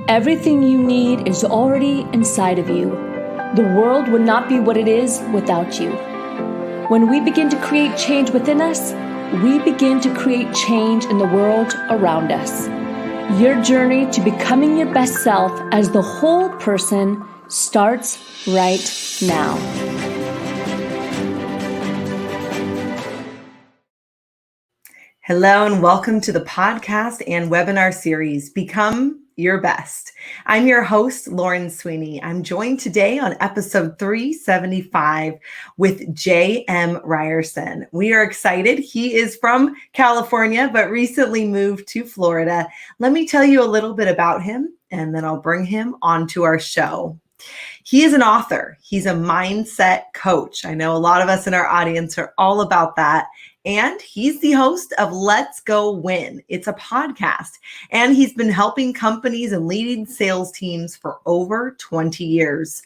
Everything you need is already inside of you. The world would not be what it is without you. When we begin to create change within us, we begin to create change in the world around us. Your journey to becoming your best self as the whole person starts right now. Hello and welcome to the podcast and webinar series, Become Your Best. I'm your host, Lauren Sweeney. I'm joined today on episode 375 with J.M. Ryerson. We are excited. He is from California, but recently moved to Florida. Let me tell you a little bit about him, and then I'll bring him onto our show. He is an author. He's a mindset coach. I know a lot of us in our audience are all about that. And he's the host of Let's Go Win. It's a podcast, and he's been helping companies and leading sales teams for over 20 years.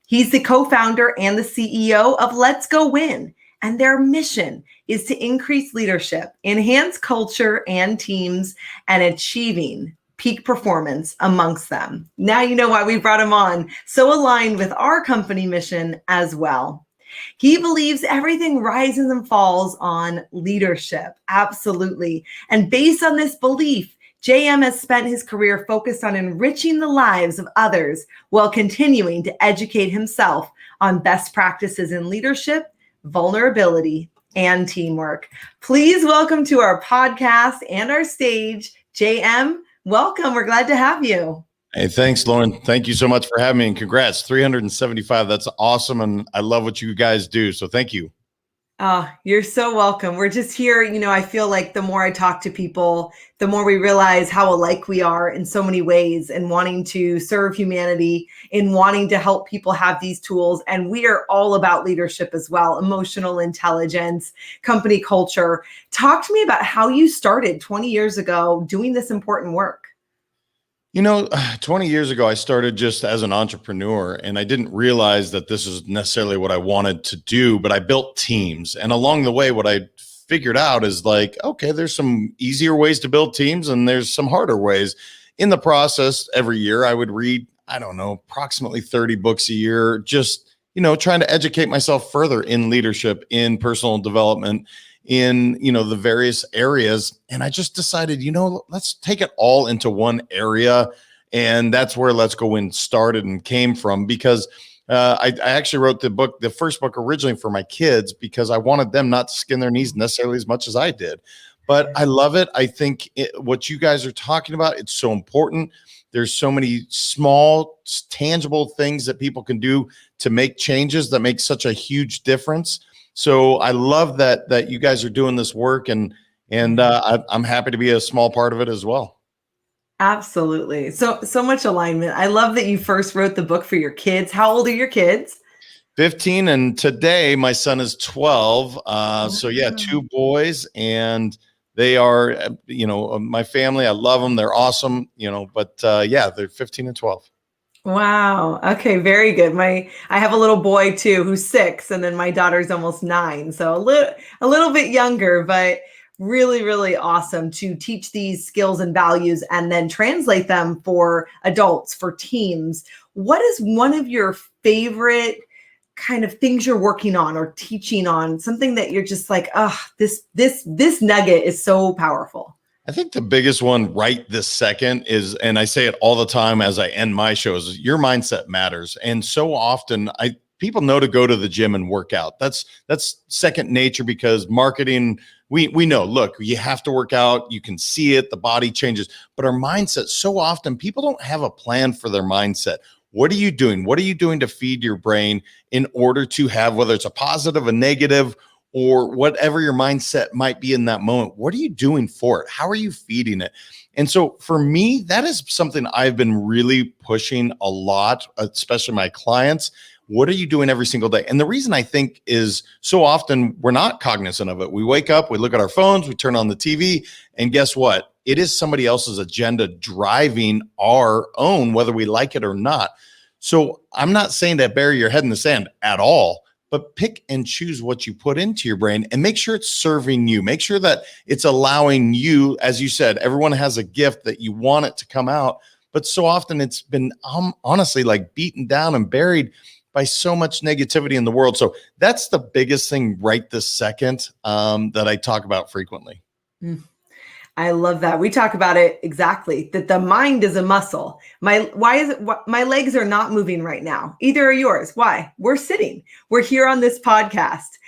He's the co-founder and the CEO of Let's Go Win, and their mission is to increase leadership, enhance culture and teams, and achieving peak performance amongst them. Now you know why we brought him on. So aligned with our company mission as well. He believes everything rises and falls on leadership. Absolutely. And based on this belief, JM has spent his career focused on enriching the lives of others while continuing to educate himself on best practices in leadership, vulnerability, and teamwork. Please welcome to our podcast and our stage, JM. Welcome. We're glad to have you. Hey, thanks, Lauren. Thank you so much for having me, and congrats, 375. That's awesome, and I love what you guys do, so thank you. You're so welcome. We're just here. I feel like the more I talk to people, the more we realize how alike we are in so many ways, and wanting to serve humanity, in wanting to help people have these tools. And we are all about leadership as well, emotional intelligence, company culture. Talk to me about how you started 20 years ago doing this important work. 20 years ago, I started just as an entrepreneur, and I didn't realize that this is necessarily what I wanted to do, but I built teams. And along the way, what I figured out is okay, there's some easier ways to build teams and there's some harder ways. In the process, every year I would read, approximately 30 books a year, just, trying to educate myself further in leadership, in personal development, in the various areas. And I just decided, let's take it all into one area. And that's where Let's Go Win started and came from, because I actually wrote the first book originally for my kids, because I wanted them not to skin their knees necessarily as much as I did. But I love it. I think what you guys are talking about, it's so important. There's so many small, tangible things that people can do to make changes that make such a huge difference. So I love that you guys are doing this work, and I'm happy to be a small part of it as well. Absolutely. So much alignment. I love that you first wrote the book for your kids. How old are your kids? 15, and today my son is 12. So yeah, two boys, and they are, my family. I love them. They're awesome, but they're 15 and 12. Wow. Okay. Very good. I have a little boy too, who's 6, and then my daughter's almost 9. So a little bit younger, but really, really awesome to teach these skills and values and then translate them for adults, for teams. What is one of your favorite kind of things you're working on or teaching on, something that you're just like, this nugget is so powerful? I think the biggest one right this second is, and I say it all the time as I end my shows, is your mindset matters. And so often people know to go to the gym and work out. That's second nature, because marketing, we know, look, you have to work out. You can see it. The body changes. But our mindset, so often people don't have a plan for their mindset. What are you doing? What are you doing to feed your brain in order to have, whether it's a positive, a negative, or whatever your mindset might be in that moment? What are you doing for it? How are you feeding it? And so for me, that is something I've been really pushing a lot, especially my clients. What are you doing every single day? And the reason I think is so often we're not cognizant of it. We wake up, we look at our phones, we turn on the TV, and guess what? It is somebody else's agenda driving our own, whether we like it or not. So I'm not saying to bury your head in the sand at all, but pick and choose what you put into your brain and make sure it's serving you. Make sure that it's allowing you, as you said, everyone has a gift that you want it to come out, but so often it's been honestly like beaten down and buried by so much negativity in the world. So that's the biggest thing right this second that I talk about frequently. Mm. I love that. We talk about it exactly, that the mind is a muscle. My legs are not moving right now. Either are yours. Why? We're sitting. We're here on this podcast.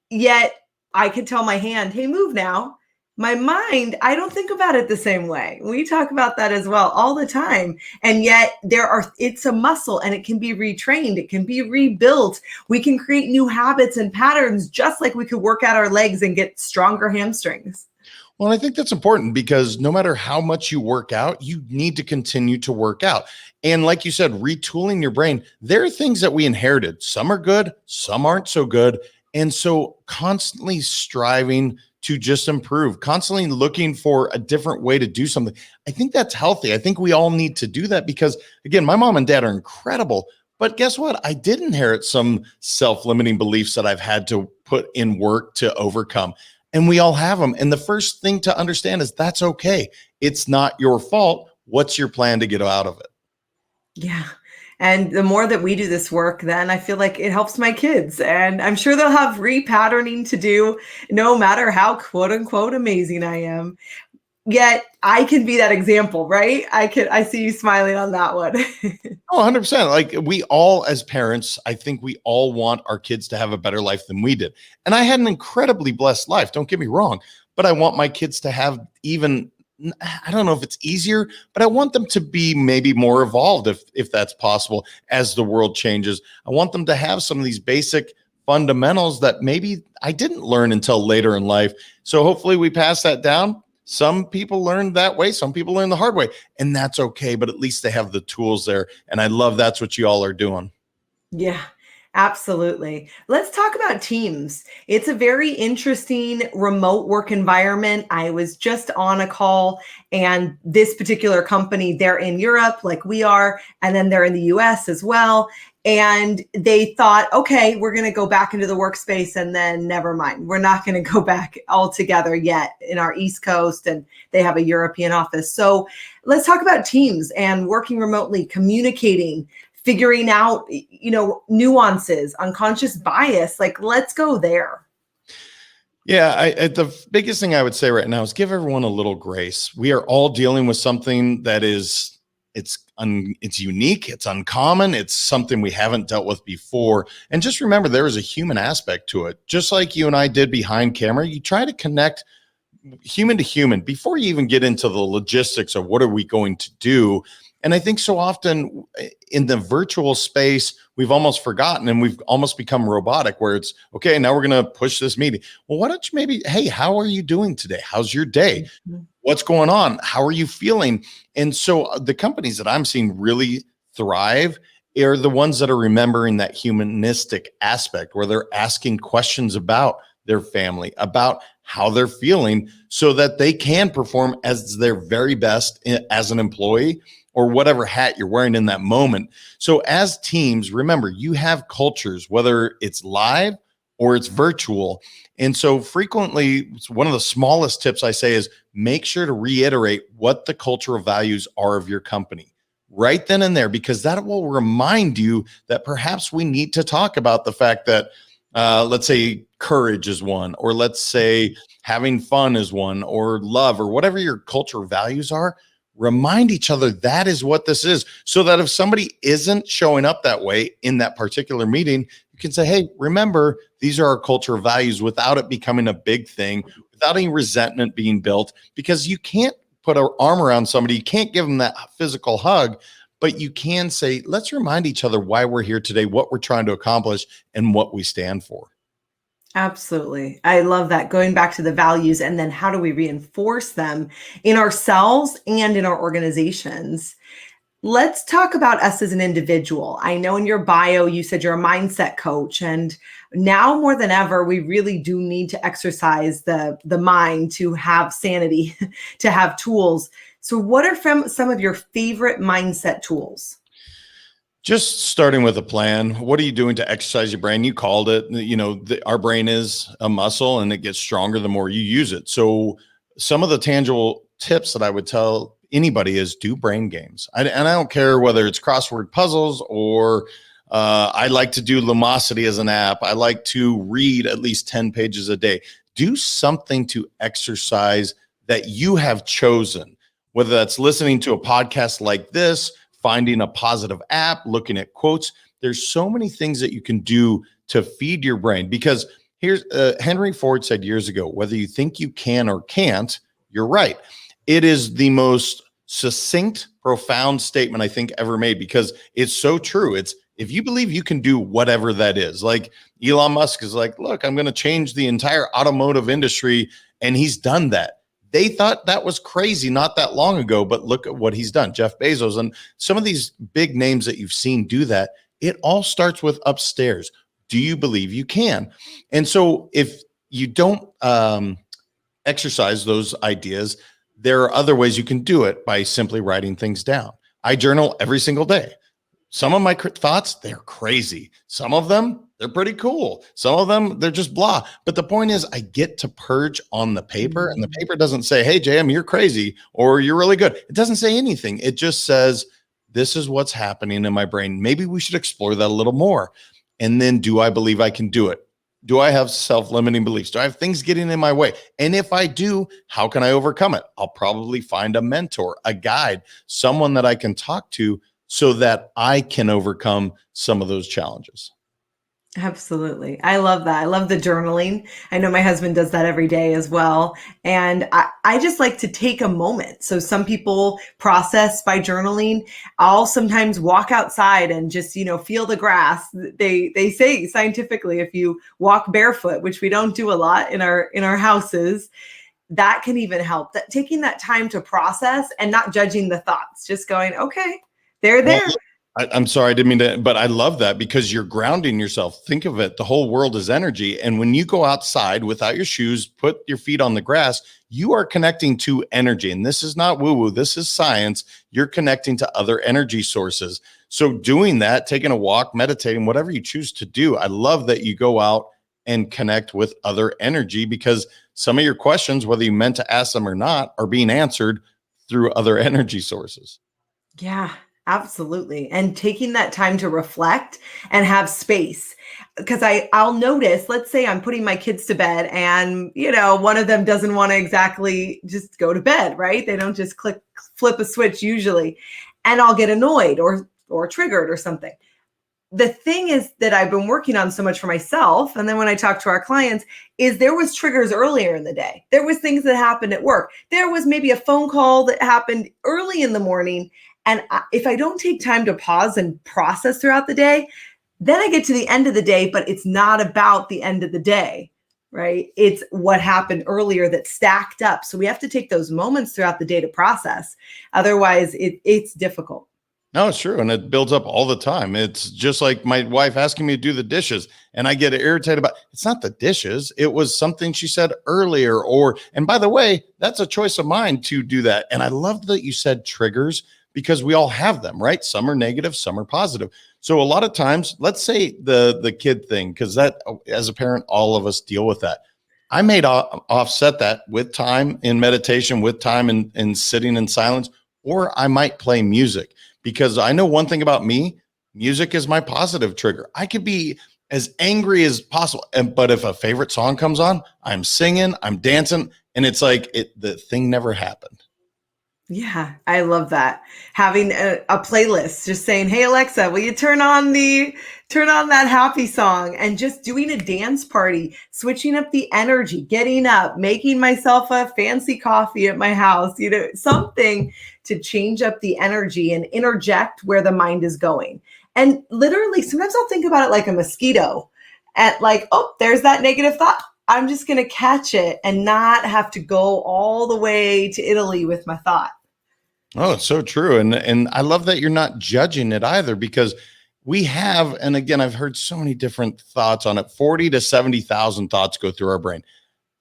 Yet I could tell my hand, hey, move now. My mind, I don't think about it the same way. We talk about that as well all the time. And yet it's a muscle and it can be retrained. It can be rebuilt. We can create new habits and patterns, just like we could work out our legs and get stronger hamstrings. Well, I think that's important because no matter how much you work out, you need to continue to work out. And like you said, retooling your brain, there are things that we inherited. Some are good, some aren't so good. And so constantly striving to just improve, constantly looking for a different way to do something. I think that's healthy. I think we all need to do that because, again, my mom and dad are incredible. But guess what? I did inherit some self-limiting beliefs that I've had to put in work to overcome. And we all have them. And the first thing to understand is that's okay. It's not your fault. What's your plan to get out of it? Yeah. And the more that we do this work, then I feel like it helps my kids. And I'm sure they'll have repatterning to do, no matter how quote unquote amazing I am. Yet I can be that example, right? I see you smiling on that one. Oh, 100%. Like we all, as parents, I think we all want our kids to have a better life than we did. And I had an incredibly blessed life. Don't get me wrong, but I want my kids to have even, I don't know if it's easier, but I want them to be maybe more evolved if that's possible as the world changes. I want them to have some of these basic fundamentals that maybe I didn't learn until later in life. So hopefully we pass that down. Some people learn that way. Some people learn the hard way, and that's okay. But at least they have the tools there. And I love that's what you all are doing. Yeah, absolutely. Let's talk about teams. It's a very interesting remote work environment. I was just on a call, and this particular company, they're in Europe like we are, and then they're in the US as well. And they thought, okay, we're going to go back into the workspace, and then never mind. We're not going to go back altogether yet in our East Coast, and they have a European office. So let's talk about teams and working remotely, communicating, figuring out, nuances, unconscious bias. Like, let's go there. Yeah, the biggest thing I would say right now is give everyone a little grace. We are all dealing with something that is it's unique, it's uncommon, it's something we haven't dealt with before. And just remember, there is a human aspect to it. Just like you and I did behind camera, you try to connect human to human before you even get into the logistics of what are we going to do. And I think so often in the virtual space, we've almost forgotten and we've almost become robotic where it's, okay, now we're going to push this meeting. Well, why don't you maybe, hey, how are you doing today? How's your day? What's going on? How are you feeling? And so the companies that I'm seeing really thrive are the ones that are remembering that humanistic aspect where they're asking questions about their family, about how they're feeling so that they can perform as their very best as an employee or whatever hat you're wearing in that moment. So as teams, remember, you have cultures, whether it's live or it's virtual. And so frequently, one of the smallest tips I say is make sure to reiterate what the cultural values are of your company right then and there, because that will remind you that perhaps we need to talk about the fact that, let's say courage is one, or let's say having fun is one, or love, or whatever your cultural values are. Remind each other that is what this is, so that if somebody isn't showing up that way in that particular meeting, you can say, hey, remember, these are our cultural values without it becoming a big thing, without any resentment being built, because you can't put an arm around somebody. You can't give them that physical hug, but you can say, let's remind each other why we're here today, what we're trying to accomplish, and what we stand for. Absolutely. I love that. Going back to the values and then how do we reinforce them in ourselves and in our organizations? Let's talk about us as an individual. I know in your bio, you said you're a mindset coach, and now more than ever, we really do need to exercise the mind to have sanity, to have tools. So what are some of your favorite mindset tools? Just starting with a plan. What are you doing to exercise your brain? You called it, our brain is a muscle and it gets stronger the more you use it. So some of the tangible tips that I would tell anybody is do brain games. And I don't care whether it's crossword puzzles or I like to do Lumosity as an app. I like to read at least 10 pages a day. Do something to exercise that you have chosen, whether that's listening to a podcast like this, finding a positive app, looking at quotes. There's so many things that you can do to feed your brain, because here's Henry Ford said years ago, whether you think you can or can't, you're right. It is the most succinct, profound statement I think ever made, because it's so true. It's if you believe you can do whatever that is, like Elon Musk is like, look, I'm going to change the entire automotive industry. And he's done that. They thought that was crazy not that long ago, but look at what he's done. Jeff Bezos and some of these big names that you've seen do that. It all starts with upstairs. Do you believe you can? And so if you don't exercise those ideas, there are other ways you can do it by simply writing things down. I journal every single day. Some of my thoughts, they're crazy. Some of them, they're pretty cool. Some of them, they're just blah. But the point is, I get to purge on the paper, and the paper doesn't say, hey, JM, you're crazy, or you're really good. It doesn't say anything. It just says, this is what's happening in my brain. Maybe we should explore that a little more. And then, do I believe I can do it? Do I have self-limiting beliefs? Do I have things getting in my way? And if I do, how can I overcome it? I'll probably find a mentor, a guide, someone that I can talk to so that I can overcome some of those challenges. Absolutely. I love that. I love the journaling. I know my husband does that every day as well. And I just like to take a moment. So some people process by journaling. I'll sometimes walk outside and just, feel the grass. They say scientifically, if you walk barefoot, which we don't do a lot in our houses, that can even help. That taking that time to process and not judging the thoughts, just going, okay, they're there. Well, I'm sorry, I didn't mean to, but I love that because you're grounding yourself. Think of it. The whole world is energy. And when you go outside without your shoes, put your feet on the grass, you are connecting to energy. And this is not woo-woo. This is science. You're connecting to other energy sources. So doing that, taking a walk, meditating, whatever you choose to do, I love that you go out and connect with other energy, because some of your questions, whether you meant to ask them or not, are being answered through other energy sources. Yeah. Absolutely. And taking that time to reflect and have space, because I'll notice, let's say I'm putting my kids to bed and, one of them doesn't want to exactly just go to bed, right? They don't just flip a switch usually, and I'll get annoyed or triggered or something. The thing is that I've been working on so much for myself. And then when I talk to our clients, is there was triggers earlier in the day. There was things that happened at work. There was maybe a phone call that happened early in the morning. And if I don't take time to pause and process throughout the day, then I get to the end of the day, but it's not about the end of the day, right? It's what happened earlier that stacked up. So we have to take those moments throughout the day to process. Otherwise, it's difficult. No, it's true. And it builds up all the time. It's just like my wife asking me to do the dishes, and I get irritated about it's not the dishes. It was something she said earlier. And by the way, that's a choice of mine to do that. And I love that you said triggers, because we all have them, right? Some are negative, some are positive. So a lot of times, let's say the kid thing, because that, as a parent, all of us deal with that. I may offset that with time in meditation, with time in sitting in silence, or I might play music, because I know one thing about me, music is my positive trigger. I could be as angry as possible, but if a favorite song comes on, I'm singing, I'm dancing, and it's like the thing never happened. Yeah, I love that. Having a playlist, just saying, hey, Alexa, will you turn on that happy song, and just doing a dance party, switching up the energy, getting up, making myself a fancy coffee at my house, something to change up the energy and interject where the mind is going. And literally, sometimes I'll think about it like a mosquito, at like, oh, there's that negative thought. I'm just going to catch it and not have to go all the way to Italy with my thought. Oh, it's so true. And I love that you're not judging it either, because we have, and again, I've heard so many different thoughts on it. 40 to 70,000 thoughts go through our brain.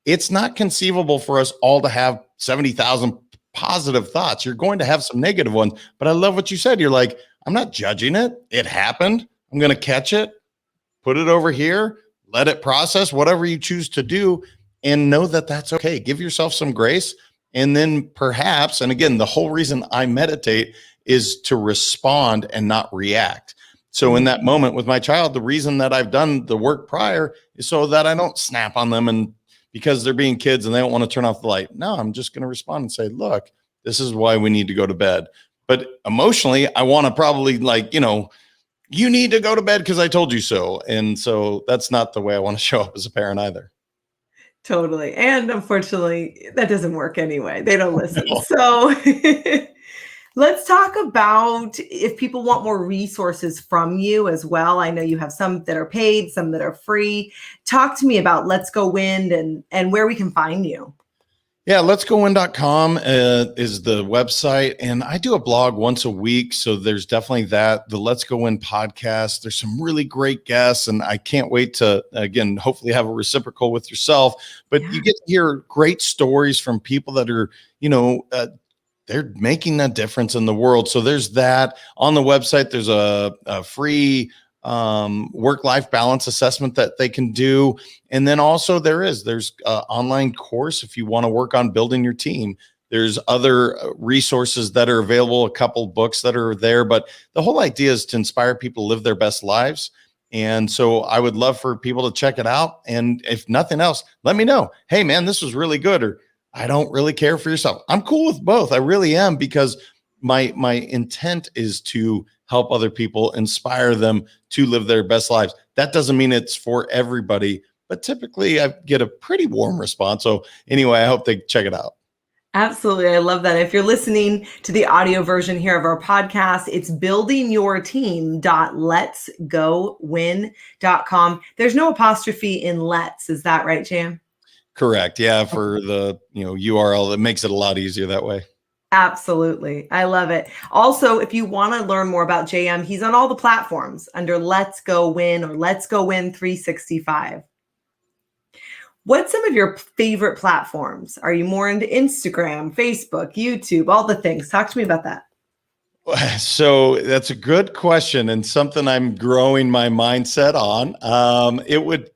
It's not conceivable for us all to have 70,000 positive thoughts. You're going to have some negative ones, but I love what you said. You're like, I'm not judging it. It happened. I'm going to catch it, put it over here, let it process, whatever you choose to do, and know that that's okay. Give yourself some grace. And then perhaps, and again, the whole reason I meditate is to respond and not react. So in that moment with my child, the reason that I've done the work prior is so that I don't snap on them and because they're being kids and they don't want to turn off the light. No, I'm just going to respond and say, look, this is why we need to go to bed. But emotionally, I want to probably you need to go to bed because I told you so. And so that's not the way I want to show up as a parent either. Totally. And unfortunately, that doesn't work anyway. They don't listen. So let's talk about if people want more resources from you as well. I know you have some that are paid, some that are free. Talk to me about Let's Go Wind and where we can find you. Yeah, letsgowin.com is the website. And I do a blog once a week. So there's definitely that. The Let's Go Win podcast. There's some really great guests. And I can't wait to, again, hopefully have a reciprocal with yourself. But you get to hear great stories from people that are, they're making a difference in the world. So there's that. On the website, there's a free work-life balance assessment that they can do. And then also there's an online course if you want to work on building your team. There's other resources that are available, a couple books that are there, but the whole idea is to inspire people to live their best lives. And so I would love for people to check it out. And if nothing else, let me know. Hey man, this was really good. Or I don't really care for yourself. I'm cool with both. I really am, because my intent is to help other people, inspire them to live their best lives. That doesn't mean it's for everybody, but typically I get a pretty warm response. So anyway, I hope they check it out. Absolutely. I love that. If you're listening to the audio version here of our podcast, it's buildingyourteam.letsgowin.com. There's no apostrophe in let's. Is that right, Jam? Correct. Yeah. For the URL, it makes it a lot easier that way. Absolutely. I love it. Also, if you want to learn more about JM, he's on all the platforms under Let's Go Win or Let's Go Win 365. What's some of your favorite platforms? Are you more into Instagram, Facebook, YouTube, all the things? Talk to me about that. So that's a good question and something I'm growing my mindset on. It would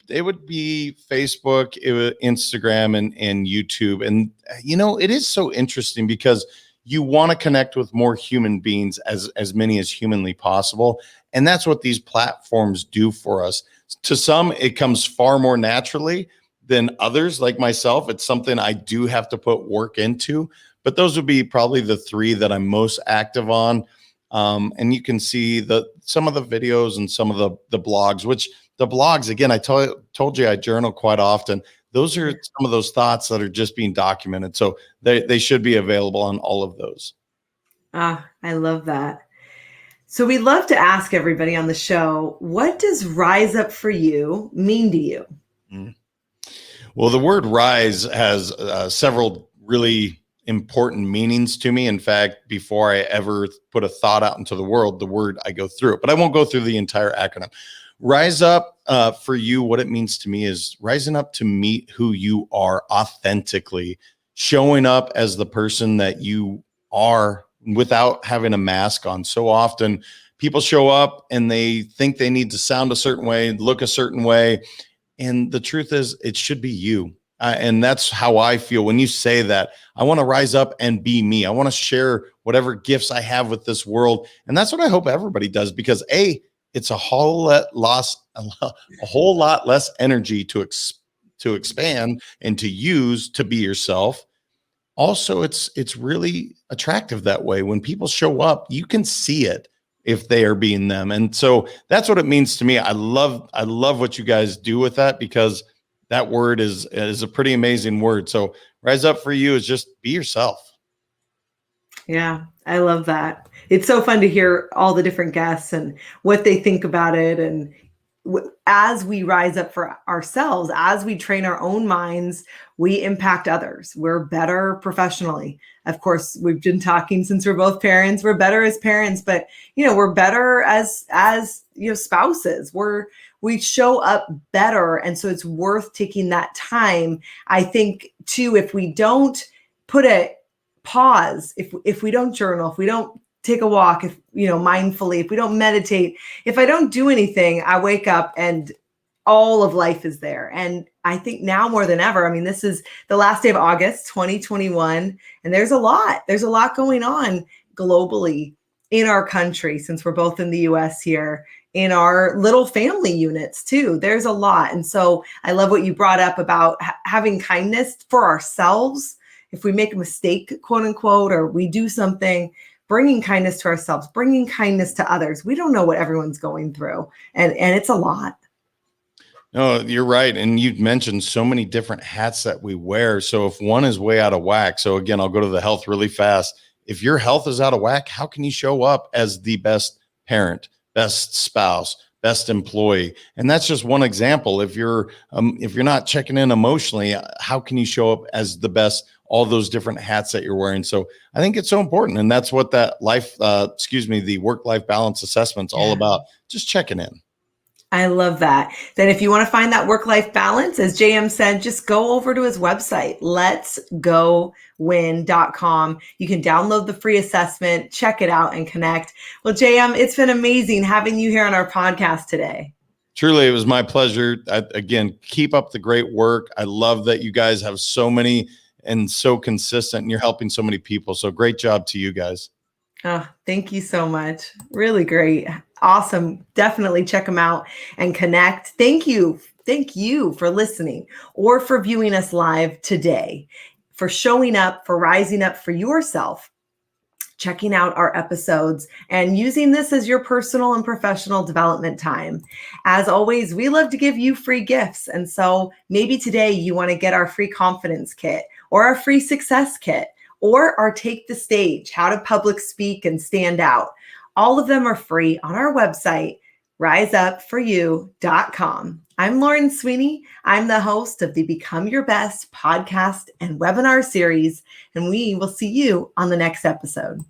be Facebook, Instagram, and YouTube. And it is so interesting because you want to connect with more human beings, as many as humanly possible. And that's what these platforms do for us. To some, it comes far more naturally than others, like myself. It's something I do have to put work into, but those would be probably the three that I'm most active on. And you can see some of the videos and some of the blogs, which the blogs, again, I told you I journal quite often. Those are some of those thoughts that are just being documented. So they should be available on all of those. I love that. So we love to ask everybody on the show, what does rise up for you mean to you? Well, the word rise has several really important meanings to me. In fact, before I ever put a thought out into the world, the word, I go through it, but I won't go through the entire acronym. Rise up for you, what it means to me is rising up to meet who you are authentically, showing up as the person that you are without having a mask on. So often people show up and they think they need to sound a certain way, look a certain way. And the truth is, it should be you. And that's how I feel when you say that. I want to rise up and be me. I want to share whatever gifts I have with this world. And that's what I hope everybody does, because it's a whole lot less energy to expand and to use to be yourself. Also, it's really attractive that way. When people show up, you can see it if they are being them. And so that's what it means to me. I love what you guys do with that, because that word is a pretty amazing word. So rise up for you is just be yourself. Yeah, I love that. It's so fun to hear all the different guests and what they think about it. And as we rise up for ourselves, as we train our own minds, we impact others. We're better professionally. Of course, we've been talking since we're both parents. We're better as parents, but we're better as spouses. We show up better, and so it's worth taking that time. I think too, if we don't put a pause, if we don't journal, if we don't take a walk, if mindfully, if we don't meditate, if I don't do anything, I wake up and all of life is there. And I think now more than ever. I mean, this is the last day of August 2021, and there's a lot going on globally in our country, since we're both in the US here, in our little family units too. There's a lot. And so I love what you brought up about having kindness for ourselves. If we make a mistake, quote unquote, or we do something, bringing kindness to ourselves, bringing kindness to others. We don't know what everyone's going through, and it's a lot. No, you're right. And you've mentioned so many different hats that we wear. So if one is way out of whack, so again, I'll go to the health really fast. If your health is out of whack, how can you show up as the best parent, best spouse, best employee? And that's just one example. If you're not checking in emotionally, how can you show up as the best? All those different hats that you're wearing. So I think it's so important, and that's what that the work-life balance assessment's all about. Just checking in. I love that. Then if you want to find that work-life balance, as JM said, just go over to his website, letsgowin.com. You can download the free assessment, check it out, and connect. Well, JM, it's been amazing having you here on our podcast today. Truly, it was my pleasure. Again, keep up the great work. I love that you guys have so many and so consistent, and you're helping so many people. So great job to you guys. Oh, thank you so much. Really great. Awesome. Definitely check them out and connect. Thank you. Thank you for listening or for viewing us live today, for showing up, for rising up for yourself, checking out our episodes, and using this as your personal and professional development time. As always, we love to give you free gifts. And so maybe today you want to get our free confidence kit or our free success kit or our Take the Stage, how to public speak and stand out. All of them are free on our website, riseupforyou.com. I'm Lauren Sweeney. I'm the host of the Become Your Best podcast and webinar series, and we will see you on the next episode.